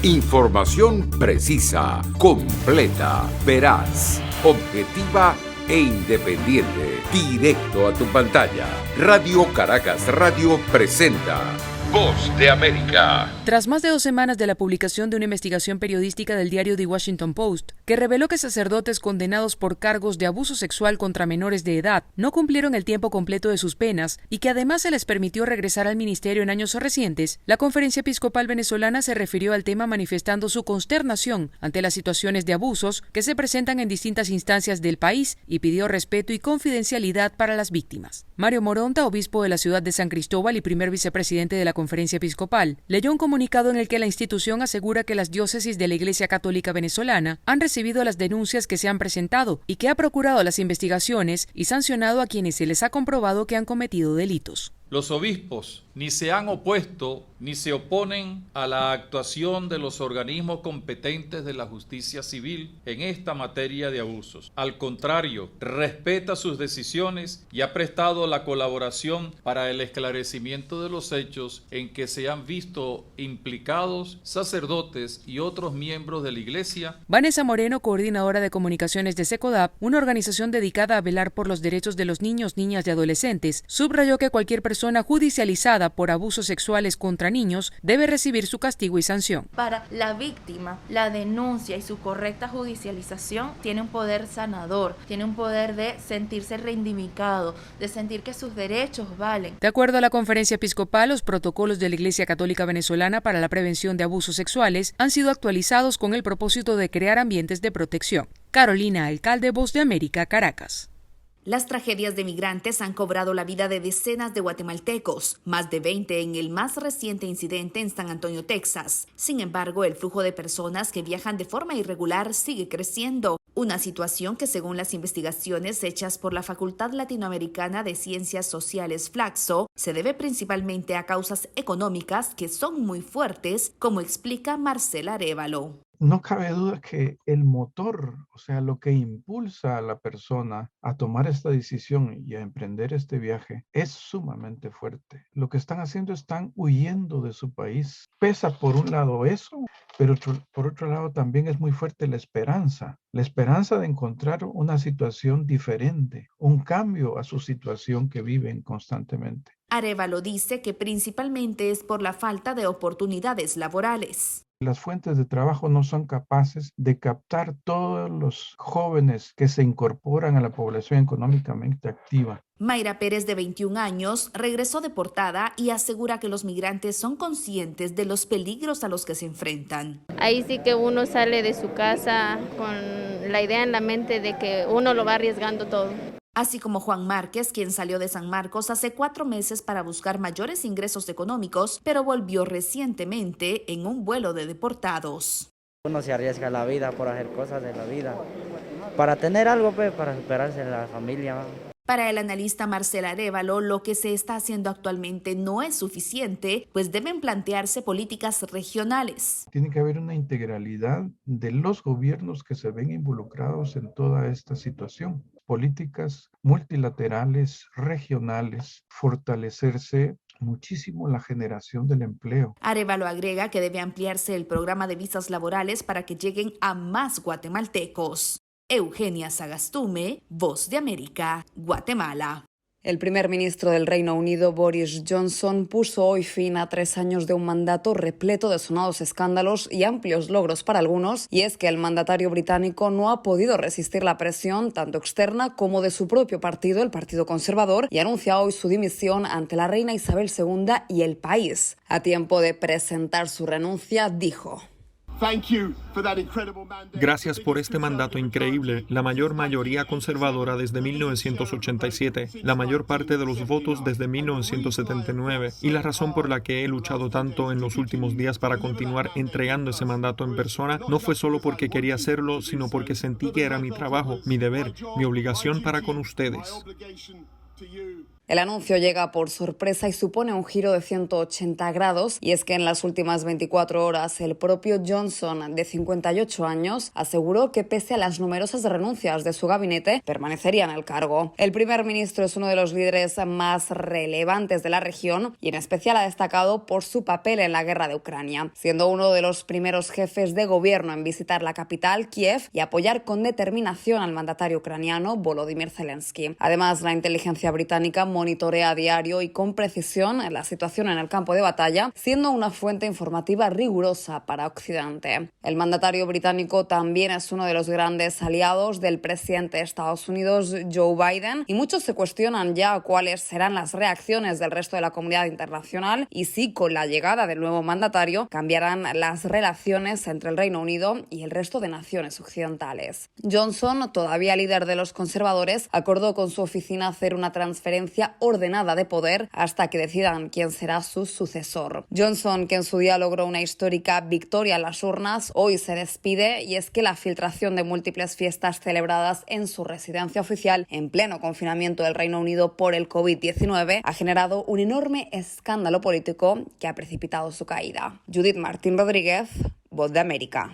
Información precisa, completa, veraz, objetiva e independiente. Directo a tu pantalla. Radio Caracas Radio presenta Voz de América. Tras más de 2 semanas de la publicación de una investigación periodística del diario The Washington Post, que reveló que sacerdotes condenados por cargos de abuso sexual contra menores de edad no cumplieron el tiempo completo de sus penas y que además se les permitió regresar al ministerio en años recientes, la Conferencia Episcopal Venezolana se refirió al tema manifestando su consternación ante las situaciones de abusos que se presentan en distintas instancias del país y pidió respeto y confidencialidad para las víctimas. Mario Moronta, obispo de la ciudad de San Cristóbal y primer vicepresidente de la Conferencia Episcopal, leyó un comunicado en el que la institución asegura que las diócesis de la Iglesia Católica Venezolana han recibido las denuncias que se han presentado y que ha procurado las investigaciones y sancionado a quienes se les ha comprobado que han cometido delitos. Los obispos ni se han opuesto ni se oponen a la actuación de los organismos competentes de la justicia civil en esta materia de abusos. Al contrario, respeta sus decisiones y ha prestado la colaboración para el esclarecimiento de los hechos en que se han visto implicados sacerdotes y otros miembros de la Iglesia. Vanessa Moreno, coordinadora de comunicaciones de SECODAP, una organización dedicada a velar por los derechos de los niños, niñas y adolescentes, subrayó que cualquier persona judicializada por abusos sexuales contra niños debe recibir su castigo y sanción. Para la víctima, la denuncia y su correcta judicialización tiene un poder sanador, tiene un poder de sentirse reivindicado, de sentir que sus derechos valen. De acuerdo a la Conferencia Episcopal, los protocolos de la Iglesia Católica Venezolana para la prevención de abusos sexuales han sido actualizados con el propósito de crear ambientes de protección. Carolina Alcalde, Voz de América, Caracas. Las tragedias de migrantes han cobrado la vida de decenas de guatemaltecos, más de 20 en el más reciente incidente en San Antonio, Texas. Sin embargo, el flujo de personas que viajan de forma irregular sigue creciendo, una situación que, según las investigaciones hechas por la Facultad Latinoamericana de Ciencias Sociales Flaxo, se debe principalmente a causas económicas que son muy fuertes, como explica Marcela Arévalo. No cabe duda que el motor, o sea, lo que impulsa a la persona a tomar esta decisión y a emprender este viaje es sumamente fuerte. Lo que están haciendo, están huyendo de su país. Pesa por un lado eso, pero por otro lado también es muy fuerte la esperanza de encontrar una situación diferente, un cambio a su situación que viven constantemente. Arévalo dice que principalmente es por la falta de oportunidades laborales. Las fuentes de trabajo no son capaces de captar todos los jóvenes que se incorporan a la población económicamente activa. Mayra Pérez, de 21 años, regresó deportada y asegura que los migrantes son conscientes de los peligros a los que se enfrentan. Ahí sí que uno sale de su casa con la idea en la mente de que uno lo va arriesgando todo. Así como Juan Márquez, quien salió de San Marcos hace 4 meses para buscar mayores ingresos económicos, pero volvió recientemente en un vuelo de deportados. Uno se arriesga la vida por hacer cosas de la vida, para tener algo, para superarse en la familia. Para el analista Marcela Arévalo, lo que se está haciendo actualmente no es suficiente, pues deben plantearse políticas regionales. Tiene que haber una integralidad de los gobiernos que se ven involucrados en toda esta situación. Políticas multilaterales, regionales, fortalecerse muchísimo la generación del empleo. Arévalo agrega que debe ampliarse el programa de visas laborales para que lleguen a más guatemaltecos. Eugenia Sagastume, Voz de América, Guatemala. El primer ministro del Reino Unido, Boris Johnson, puso hoy fin a 3 años de un mandato repleto de sonados escándalos y amplios logros para algunos, y es que el mandatario británico no ha podido resistir la presión tanto externa como de su propio partido, el Partido Conservador, y anuncia hoy su dimisión ante la reina Isabel II y el país. A tiempo de presentar su renuncia, dijo: Gracias por este mandato increíble, la mayor mayoría conservadora desde 1987, la mayor parte de los votos desde 1979 y la razón por la que he luchado tanto en los últimos días para continuar entregando ese mandato en persona no fue solo porque quería hacerlo, sino porque sentí que era mi trabajo, mi deber, mi obligación para con ustedes. El anuncio llega por sorpresa y supone un giro de 180 grados, y es que en las últimas 24 horas el propio Johnson, de 58 años, aseguró que pese a las numerosas renuncias de su gabinete, permanecería en el cargo. El primer ministro es uno de los líderes más relevantes de la región y en especial ha destacado por su papel en la guerra de Ucrania, siendo uno de los primeros jefes de gobierno en visitar la capital, Kiev, y apoyar con determinación al mandatario ucraniano Volodymyr Zelensky. Además, la inteligencia británica monitorea a diario y con precisión la situación en el campo de batalla, siendo una fuente informativa rigurosa para Occidente. El mandatario británico también es uno de los grandes aliados del presidente de Estados Unidos, Joe Biden, y muchos se cuestionan ya cuáles serán las reacciones del resto de la comunidad internacional y si con la llegada del nuevo mandatario cambiarán las relaciones entre el Reino Unido y el resto de naciones occidentales. Johnson, todavía líder de los conservadores, acordó con su oficina hacer una transferencia ordenada de poder hasta que decidan quién será su sucesor. Johnson, que en su día logró una histórica victoria en las urnas, hoy se despide, y es que la filtración de múltiples fiestas celebradas en su residencia oficial en pleno confinamiento del Reino Unido por el COVID-19 ha generado un enorme escándalo político que ha precipitado su caída. Judith Martín Rodríguez, Voz de América.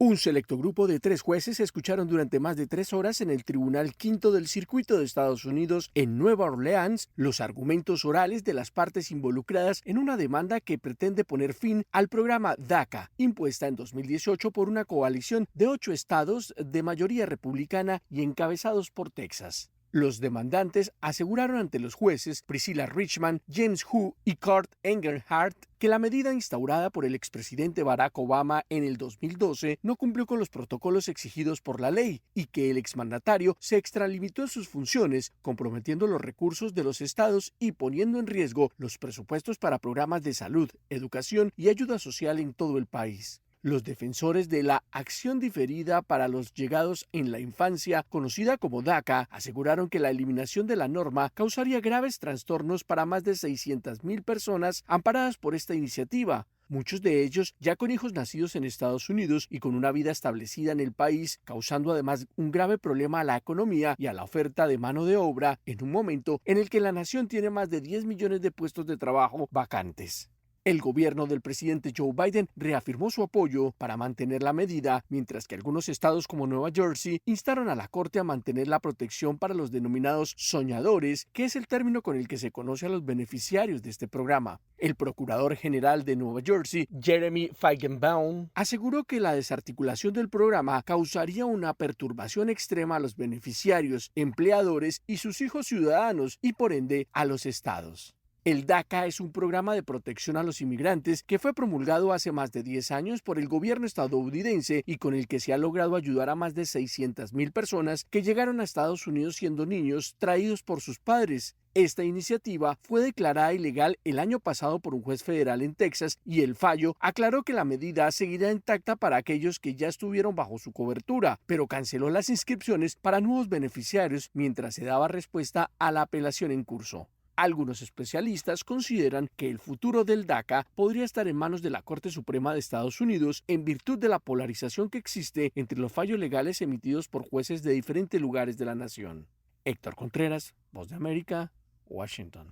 Un selecto grupo de 3 jueces escucharon durante más de 3 horas en el Tribunal Quinto del Circuito de Estados Unidos en Nueva Orleans los argumentos orales de las partes involucradas en una demanda que pretende poner fin al programa DACA, impuesta en 2018 por una coalición de 8 estados de mayoría republicana y encabezados por Texas. Los demandantes aseguraron ante los jueces Priscilla Richman, James Hu y Kurt Engelhardt que la medida instaurada por el expresidente Barack Obama en el 2012 no cumplió con los protocolos exigidos por la ley y que el exmandatario se extralimitó en sus funciones, comprometiendo los recursos de los estados y poniendo en riesgo los presupuestos para programas de salud, educación y ayuda social en todo el país. Los defensores de la acción diferida para los llegados en la infancia, conocida como DACA, aseguraron que la eliminación de la norma causaría graves trastornos para más de 600,000 personas amparadas por esta iniciativa. Muchos de ellos ya con hijos nacidos en Estados Unidos y con una vida establecida en el país, causando además un grave problema a la economía y a la oferta de mano de obra en un momento en el que la nación tiene más de 10 millones de puestos de trabajo vacantes. El gobierno del presidente Joe Biden reafirmó su apoyo para mantener la medida, mientras que algunos estados como Nueva Jersey instaron a la Corte a mantener la protección para los denominados soñadores, que es el término con el que se conoce a los beneficiarios de este programa. El procurador general de Nueva Jersey, Jeremy Feigenbaum, aseguró que la desarticulación del programa causaría una perturbación extrema a los beneficiarios, empleadores y sus hijos ciudadanos y por ende a los estados. El DACA es un programa de protección a los inmigrantes que fue promulgado hace más de 10 años por el gobierno estadounidense y con el que se ha logrado ayudar a más de 600,000 personas que llegaron a Estados Unidos siendo niños traídos por sus padres. Esta iniciativa fue declarada ilegal el año pasado por un juez federal en Texas y el fallo aclaró que la medida seguirá intacta para aquellos que ya estuvieron bajo su cobertura, pero canceló las inscripciones para nuevos beneficiarios mientras se daba respuesta a la apelación en curso. Algunos especialistas consideran que el futuro del DACA podría estar en manos de la Corte Suprema de Estados Unidos en virtud de la polarización que existe entre los fallos legales emitidos por jueces de diferentes lugares de la nación. Héctor Contreras, Voz de América, Washington.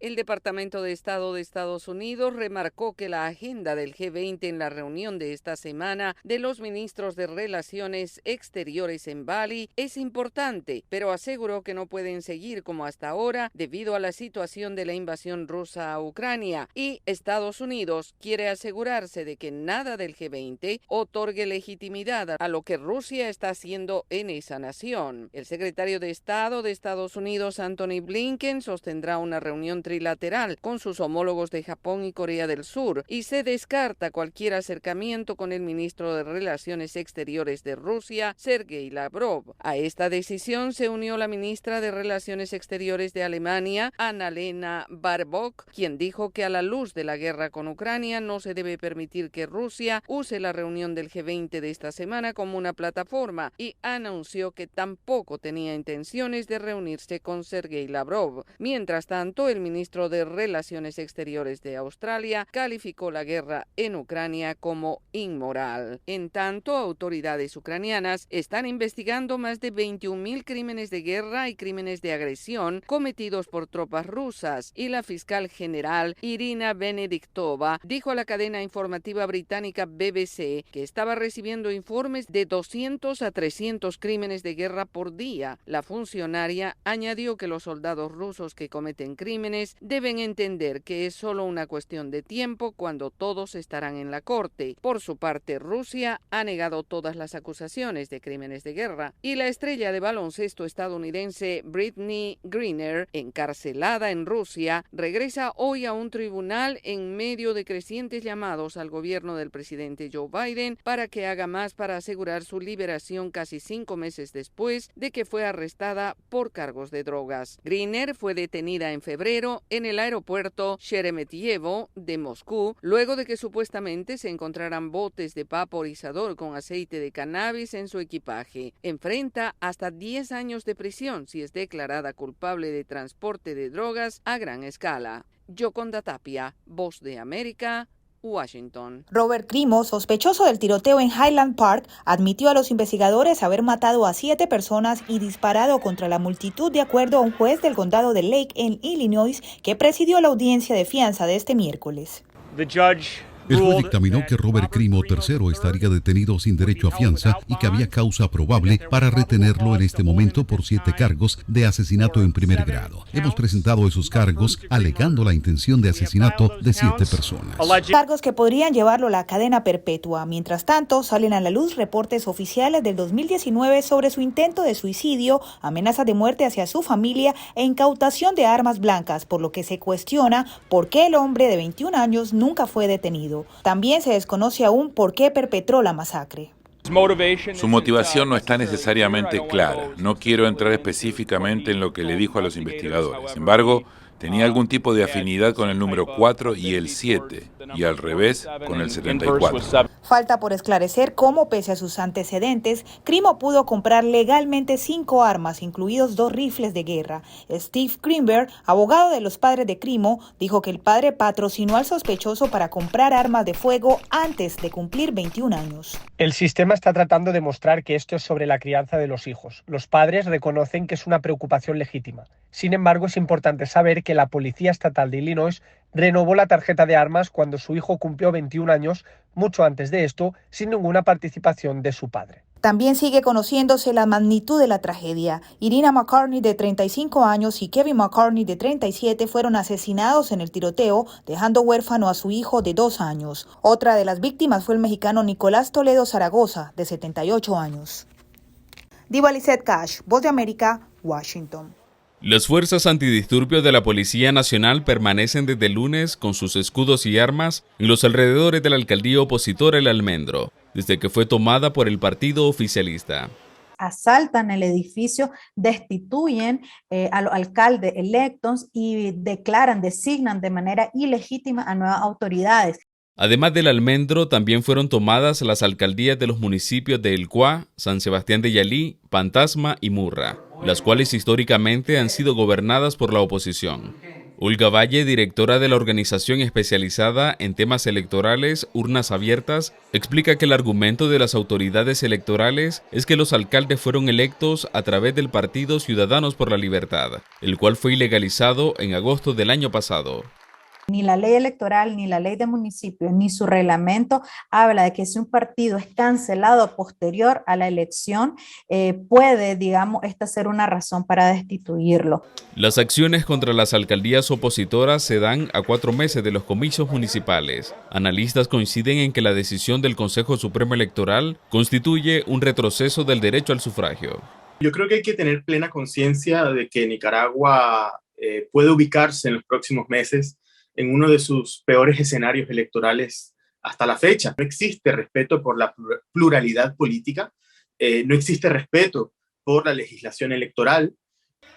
El Departamento de Estado de Estados Unidos remarcó que la agenda del G20 en la reunión de esta semana de los ministros de Relaciones Exteriores en Bali es importante, pero aseguró que no pueden seguir como hasta ahora debido a la situación de la invasión rusa a Ucrania y Estados Unidos quiere asegurarse de que nada del G20 otorgue legitimidad a lo que Rusia está haciendo en esa nación. El secretario de Estado de Estados Unidos, Antony Blinken, sostendrá una reunión trilateral con sus homólogos de Japón y Corea del Sur y se descarta cualquier acercamiento con el ministro de Relaciones Exteriores de Rusia, Sergei Lavrov. A esta decisión se unió la ministra de Relaciones Exteriores de Alemania, Annalena Baerbock, quien dijo que a la luz de la guerra con Ucrania no se debe permitir que Rusia use la reunión del G20 de esta semana como una plataforma y anunció que tampoco tenía intenciones de reunirse con Sergei Lavrov. Mientras tanto, el ministro ministro de Relaciones Exteriores de Australia calificó la guerra en Ucrania como inmoral. En tanto, autoridades ucranianas están investigando más de 21.000 crímenes de guerra y crímenes de agresión cometidos por tropas rusas, y la fiscal general Irina Benediktova dijo a la cadena informativa británica BBC que estaba recibiendo informes de 200 a 300 crímenes de guerra por día. La funcionaria añadió que los soldados rusos que cometen crímenes deben entender que es solo una cuestión de tiempo cuando todos estarán en la corte. Por su parte, Rusia ha negado todas las acusaciones de crímenes de guerra, y la estrella de baloncesto estadounidense Brittney Griner, encarcelada en Rusia, regresa hoy a un tribunal en medio de crecientes llamados al gobierno del presidente Joe Biden para que haga más para asegurar su liberación casi 5 meses después de que fue arrestada por cargos de drogas. Griner fue detenida en febrero en el aeropuerto Sheremetyevo de Moscú, luego de que supuestamente se encontraran botes de vaporizador con aceite de cannabis en su equipaje. Enfrenta hasta 10 años de prisión si es declarada culpable de transporte de drogas a gran escala. Yoconda Tapia, Voz de América, Washington. Robert Crimo, sospechoso del tiroteo en Highland Park, admitió a los investigadores haber matado a 7 personas y disparado contra la multitud, de acuerdo a un juez del condado de Lake en Illinois que presidió la audiencia de fianza de este miércoles. El juez dictaminó que Robert Crimo III estaría detenido sin derecho a fianza y que había causa probable para retenerlo en este momento por 7 cargos de asesinato en primer grado. Hemos presentado esos cargos alegando la intención de asesinato de 7 personas. Cargos que podrían llevarlo a la cadena perpetua. Mientras tanto, salen a la luz reportes oficiales del 2019 sobre su intento de suicidio, amenazas de muerte hacia su familia e incautación de armas blancas, por lo que se cuestiona por qué el hombre de 21 años nunca fue detenido. También se desconoce aún por qué perpetró la masacre. Su motivación no está necesariamente clara. No quiero entrar específicamente en lo que le dijo a los investigadores. Sin embargo, tenía algún tipo de afinidad con el número 4 y el 7, y al revés con el 74. Falta por esclarecer cómo, pese a sus antecedentes, Crimo pudo comprar legalmente 5 armas, incluidos 2 rifles de guerra. Steve Greenberg, abogado de los padres de Crimo, dijo que el padre patrocinó al sospechoso para comprar armas de fuego antes de cumplir 21 años. El sistema está tratando de mostrar que esto es sobre la crianza de los hijos. Los padres reconocen que es una preocupación legítima. Sin embargo, es importante saber que la Policía Estatal de Illinois renovó la tarjeta de armas cuando su hijo cumplió 21 años, mucho antes de esto, sin ninguna participación de su padre. También sigue conociéndose la magnitud de la tragedia. Irina McCartney, de 35 años, y Kevin McCartney, de 37, fueron asesinados en el tiroteo, dejando huérfano a su hijo de 2 años. Otra de las víctimas fue el mexicano Nicolás Toledo Zaragoza, de 78 años. Diva Lizette Cash, Voz de América, Washington. Las fuerzas antidisturbios de la Policía Nacional permanecen desde el lunes con sus escudos y armas en los alrededores de la alcaldía opositora El Almendro, desde que fue tomada por el partido oficialista. Asaltan el edificio, destituyen a los alcaldes electos y designan de manera ilegítima a nuevas autoridades. Además del Almendro, también fueron tomadas las alcaldías de los municipios de El Cuá, San Sebastián de Yalí, Pantasma y Murra, las cuales históricamente han sido gobernadas por la oposición. Olga Valle, directora de la organización especializada en temas electorales Urnas Abiertas, explica que el argumento de las autoridades electorales es que los alcaldes fueron electos a través del partido Ciudadanos por la Libertad, el cual fue ilegalizado en agosto del año pasado. Ni la ley electoral, ni la ley de municipios, ni su reglamento habla de que si un partido es cancelado posterior a la elección, puede, esta ser una razón para destituirlo. Las acciones contra las alcaldías opositoras se dan a 4 meses de los comicios municipales. Analistas coinciden en que la decisión del Consejo Supremo Electoral constituye un retroceso del derecho al sufragio. Yo creo que hay que tener plena conciencia de que Nicaragua puede ubicarse en los próximos meses en uno de sus peores escenarios electorales hasta la fecha. No existe respeto por la pluralidad política, no existe respeto por la legislación electoral.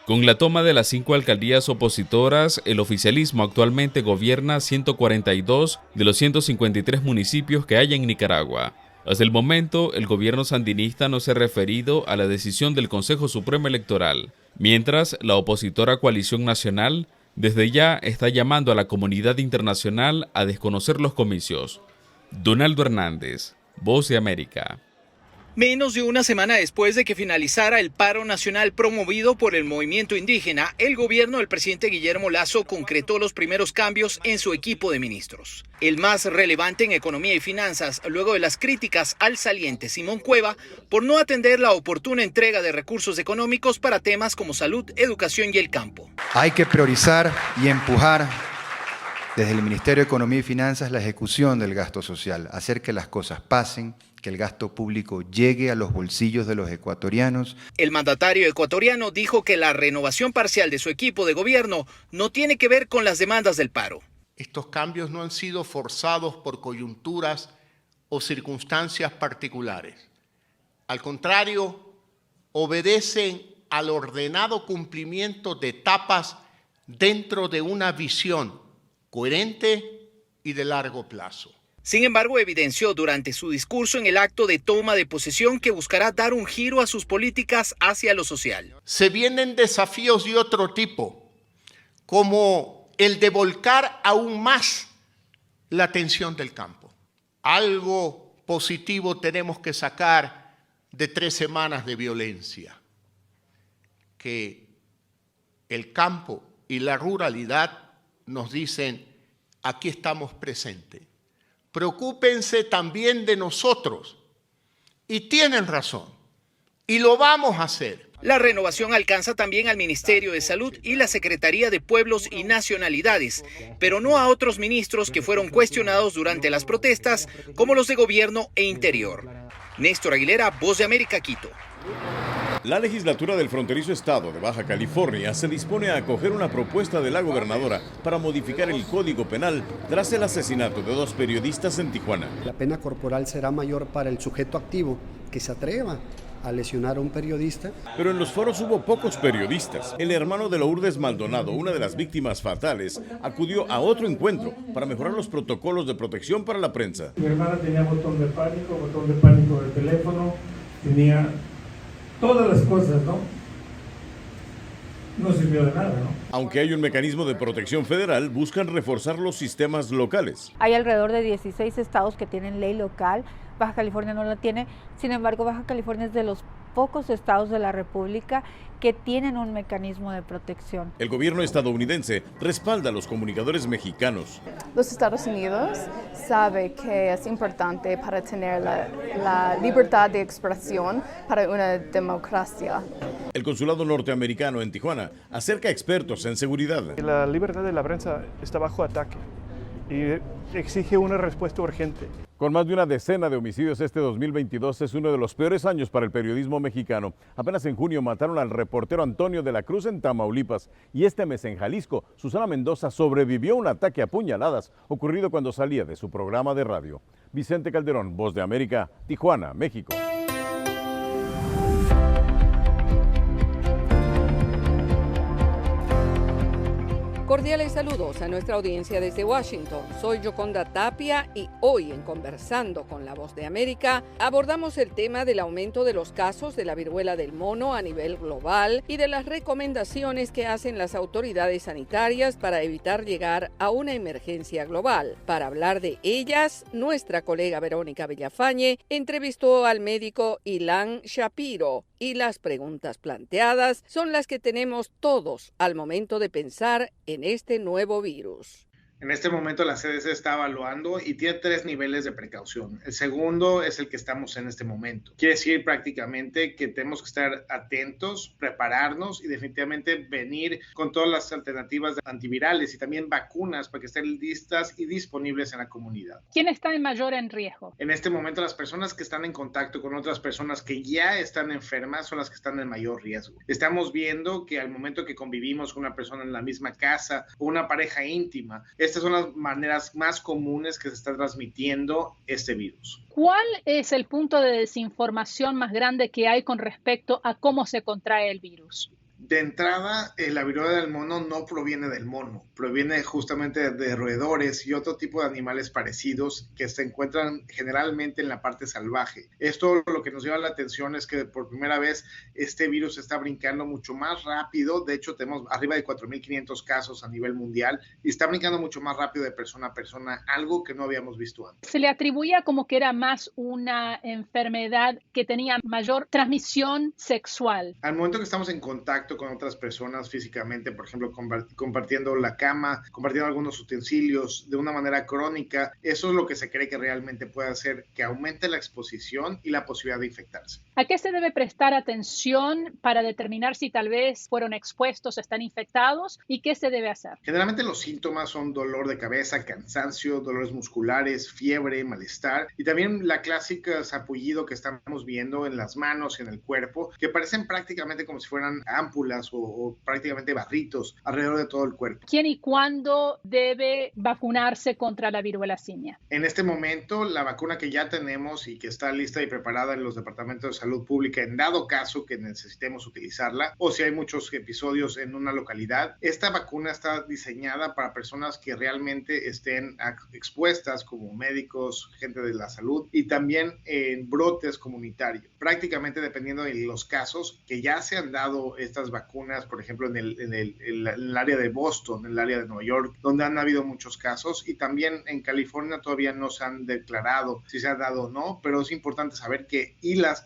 Con la toma de las 5 alcaldías opositoras, el oficialismo actualmente gobierna 142 de los 153 municipios que hay en Nicaragua. Hasta el momento, el gobierno sandinista no se ha referido a la decisión del Consejo Supremo Electoral, mientras la opositora Coalición Nacional Desde ya está llamando a la comunidad internacional a desconocer los comicios. Donaldo Hernández, Voz de América. Menos de una semana después de que finalizara el paro nacional promovido por el movimiento indígena, el gobierno del presidente Guillermo Lasso concretó los primeros cambios en su equipo de ministros. El más relevante en economía y finanzas, luego de las críticas al saliente Simón Cueva por no atender la oportuna entrega de recursos económicos para temas como salud, educación y el campo. Hay que priorizar y empujar desde el Ministerio de Economía y Finanzas la ejecución del gasto social, hacer que las cosas pasen, que el gasto público llegue a los bolsillos de los ecuatorianos. El mandatario ecuatoriano dijo que la renovación parcial de su equipo de gobierno no tiene que ver con las demandas del paro. Estos cambios no han sido forzados por coyunturas o circunstancias particulares. Al contrario, obedecen al ordenado cumplimiento de etapas dentro de una visión coherente y de largo plazo. Sin embargo, evidenció durante su discurso en el acto de toma de posesión que buscará dar un giro a sus políticas hacia lo social. Se vienen desafíos de otro tipo, como el de volcar aún más la atención del campo. Algo positivo tenemos que sacar de 3 semanas de violencia, que el campo y la ruralidad nos dicen, aquí estamos presentes. Preocúpense también de nosotros. Y tienen razón. Y lo vamos a hacer. La renovación alcanza también al Ministerio de Salud y la Secretaría de Pueblos y Nacionalidades, pero no a otros ministros que fueron cuestionados durante las protestas, como los de Gobierno e Interior. Néstor Aguilera, Voz de América, Quito. La legislatura del fronterizo estado de Baja California se dispone a acoger una propuesta de la gobernadora para modificar el Código Penal tras el asesinato de 2 periodistas en Tijuana. La pena corporal será mayor para el sujeto activo que se atreva a lesionar a un periodista. Pero en los foros hubo pocos periodistas. El hermano de Lourdes Maldonado, una de las víctimas fatales, acudió a otro encuentro para mejorar los protocolos de protección para la prensa. Mi hermana tenía botón de pánico del teléfono, tenía todas las cosas, ¿no? No sirvió de nada, ¿no? Aunque hay un mecanismo de protección federal, buscan reforzar los sistemas locales. Hay alrededor de 16 estados que tienen ley local. Baja California no la tiene. Sin embargo, Baja California es de los pocos estados de la República que tienen un mecanismo de protección. El gobierno estadounidense respalda a los comunicadores mexicanos. Los Estados Unidos sabe que es importante para tener la libertad de expresión para una democracia. El consulado norteamericano en Tijuana acerca a expertos en seguridad. La libertad de la prensa está bajo ataque y exige una respuesta urgente. Con más de una decena de homicidios, este 2022 es uno de los peores años para el periodismo mexicano. Apenas en junio mataron al reportero Antonio de la Cruz en Tamaulipas. Y este mes en Jalisco, Susana Mendoza sobrevivió a un ataque a puñaladas ocurrido cuando salía de su programa de radio. Vicente Calderón, Voz de América, Tijuana, México. Cordiales saludos a nuestra audiencia desde Washington. Soy Yoconda Tapia y hoy en Conversando con la Voz de América abordamos el tema del aumento de los casos de la viruela del mono a nivel global y de las recomendaciones que hacen las autoridades sanitarias para evitar llegar a una emergencia global. Para hablar de ellas, nuestra colega Verónica Villafañe entrevistó al médico Ilan Shapiro y las preguntas planteadas son las que tenemos todos al momento de pensar en este nuevo virus. En este momento la CDC está evaluando y tiene 3 niveles de precaución. El segundo es el que estamos en este momento. Quiere decir prácticamente que tenemos que estar atentos, prepararnos y definitivamente venir con todas las alternativas antivirales y también vacunas para que estén listas y disponibles en la comunidad. ¿Quién está en mayor riesgo? En este momento las personas que están en contacto con otras personas que ya están enfermas son las que están en mayor riesgo. Estamos viendo que al momento que convivimos con una persona en la misma casa o una pareja íntima, estas son las maneras más comunes que se está transmitiendo este virus. ¿Cuál es el punto de desinformación más grande que hay con respecto a cómo se contrae el virus? De entrada, la viruela del mono no proviene del mono, proviene justamente de roedores y otro tipo de animales parecidos que se encuentran generalmente en la parte salvaje. Esto lo que nos llama la atención es que por primera vez este virus está brincando mucho más rápido. De hecho, tenemos arriba de 4.500 casos a nivel mundial y está brincando mucho más rápido de persona a persona, algo que no habíamos visto antes. Se le atribuía como que era más una enfermedad que tenía mayor transmisión sexual. Al momento que estamos en contacto con otras personas físicamente, por ejemplo, compartiendo la cama, compartiendo algunos utensilios de una manera crónica, eso es lo que se cree que realmente puede hacer que aumente la exposición y la posibilidad de infectarse. ¿A qué se debe prestar atención para determinar si tal vez fueron expuestos, están infectados y qué se debe hacer? Generalmente los síntomas son dolor de cabeza, cansancio, dolores musculares, fiebre, malestar y también la clásica sarpullido que estamos viendo en las manos y en el cuerpo, que parecen prácticamente como si fueran ámpulas o prácticamente barritos alrededor de todo el cuerpo. ¿Quién y cuándo debe vacunarse contra la viruela simia? En este momento, la vacuna que ya tenemos y que está lista y preparada en los departamentos de salud pública, en dado caso que necesitemos utilizarla, o si hay muchos episodios en una localidad, esta vacuna está diseñada para personas que realmente estén expuestas, como médicos, gente de la salud, y también en brotes comunitarios. Prácticamente dependiendo de los casos que ya se han dado estas vacunas, por ejemplo, en el área de Boston, en el área de Nueva York, donde han habido muchos casos, y también en California todavía no se han declarado si se ha dado o no, pero es importante saber que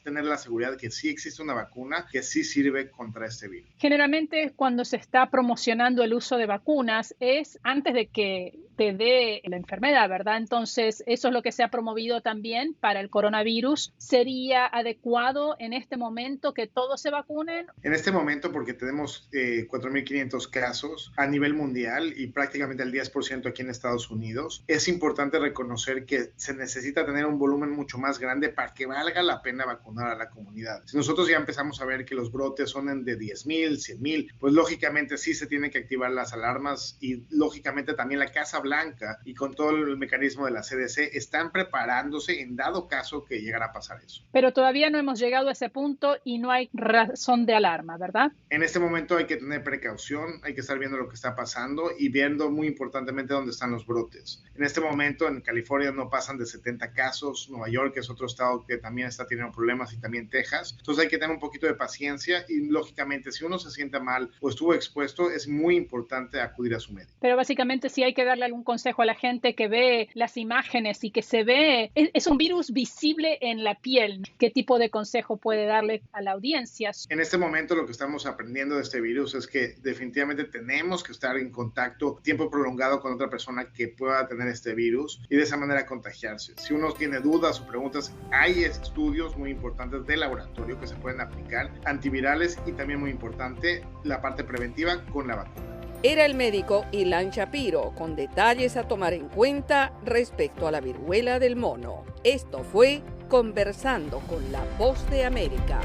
tener la seguridad de que sí existe una vacuna que sí sirve contra este virus. Generalmente cuando se está promocionando el uso de vacunas es antes de que te dé la enfermedad, ¿verdad? Entonces, eso es lo que se ha promovido también para el coronavirus. ¿Sería adecuado en este momento que todos se vacunen? En este momento, porque tenemos 4.500 casos a nivel mundial y prácticamente el 10% aquí en Estados Unidos, es importante reconocer que se necesita tener un volumen mucho más grande para que valga la pena vacunar a la comunidad. Si nosotros ya empezamos a ver que los brotes son de 10,000, 100,000, pues lógicamente sí se tienen que activar las alarmas y lógicamente también la Casa Blanca y con todo el mecanismo de la CDC están preparándose en dado caso que llegara a pasar eso. Pero todavía no hemos llegado a ese punto y no hay razón de alarma, ¿verdad? En este momento hay que tener precaución, hay que estar viendo lo que está pasando y viendo muy importantemente dónde están los brotes. En este momento en California no pasan de 70 casos, Nueva York es otro estado que también está teniendo problemas y también Texas. Entonces hay que tener un poquito de paciencia y lógicamente si uno se siente mal o estuvo expuesto es muy importante acudir a su médico. Pero básicamente sí hay que darle algún consejo a la gente que ve las imágenes y que se ve, es un virus visible en la piel. ¿Qué tipo de consejo puede darle a la audiencia? En este momento lo que estamos aprendiendo de este virus es que definitivamente tenemos que estar en contacto tiempo prolongado con otra persona que pueda tener este virus y de esa manera contagiarse. Si uno tiene dudas o preguntas, hay estudios muy importantes de laboratorio que se pueden aplicar, antivirales y también muy importante la parte preventiva con la vacuna. Era el médico Ilan Shapiro con detalles a tomar en cuenta respecto a la viruela del mono. Esto fue Conversando con la Voz de América.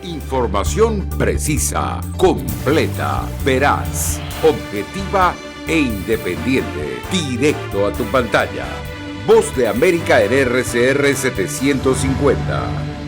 Información precisa, completa, veraz, objetiva e independiente. Directo a tu pantalla. Voz de América en RCR 750.